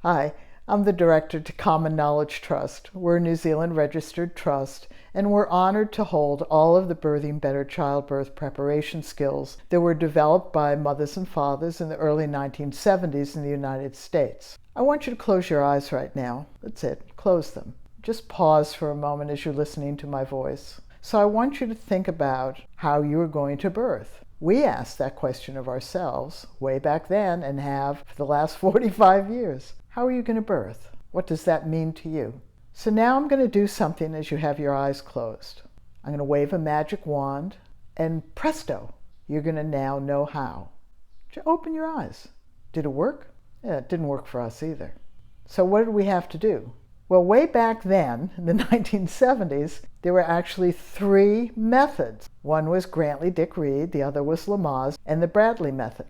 Hi, I'm the director to Common Knowledge Trust. We're a New Zealand registered trust, and we're honored to hold all of the Birthing Better Childbirth Preparation skills that were developed by mothers and fathers in the early 1970s in the United States. I want you to close your eyes right now. That's it. Close them. Just pause for a moment as you're listening to my voice. So I want you to think about how you are going to birth. We asked that question of ourselves way back then and have for the last 45 years. How are you going to birth? What does that mean to you? So now I'm going to do something as you have your eyes closed. I'm going to wave a magic wand and presto, you're going to now know how. Open your eyes. Did it work? Yeah, it didn't work for us either. So what did we have to do? Well, way back then, in the 1970s, there were actually 3 methods. One was Grantley-Dick Reed, the other was Lamaze, and the Bradley method.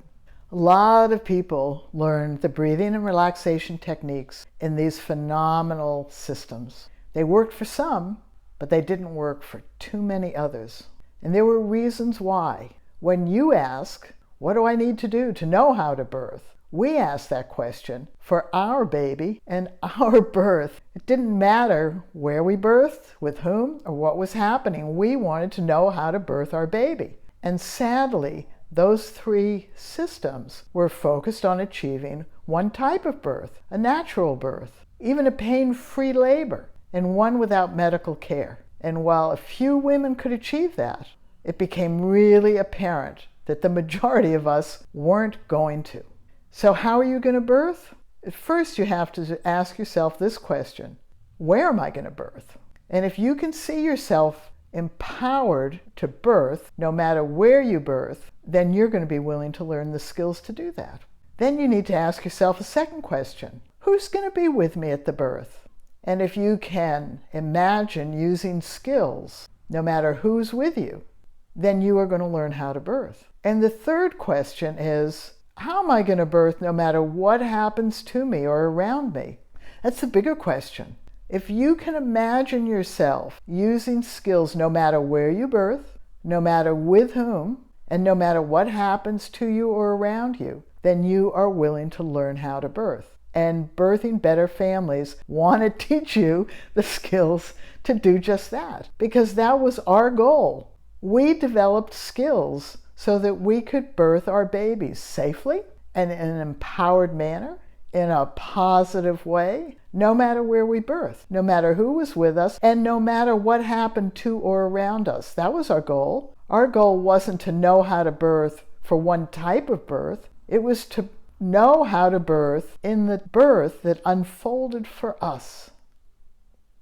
A lot of people learned the breathing and relaxation techniques in these phenomenal systems. They worked for some, but they didn't work for too many others. And there were reasons why. When you ask, what do I need to do to know how to birth? We asked that question for our baby and our birth. It didn't matter where we birthed, with whom, or what was happening. We wanted to know how to birth our baby. And sadly, those 3 systems were focused on achieving one type of birth, a natural birth, even a pain-free labor, and one without medical care. And while a few women could achieve that, it became really apparent that the majority of us weren't going to. So how are you going to birth? At first, you have to ask yourself this question: where am I going to birth? And if you can see yourself empowered to birth, no matter where you birth, then you're going to be willing to learn the skills to do that. Then you need to ask yourself a second question: who's going to be with me at the birth? And if you can imagine using skills, no matter who's with you, then you are going to learn how to birth. And the third question is, how am I going to birth no matter what happens to me or around me? That's the bigger question. If you can imagine yourself using skills no matter where you birth, no matter with whom, and no matter what happens to you or around you, then you are willing to learn how to birth. And Birthing Better families want to teach you the skills to do just that, because that was our goal. We developed skills so that we could birth our babies safely and in an empowered manner, in a positive way, no matter where we birth, no matter who was with us, and no matter what happened to or around us. That was our goal. Our goal wasn't to know how to birth for one type of birth. It was to know how to birth in the birth that unfolded for us.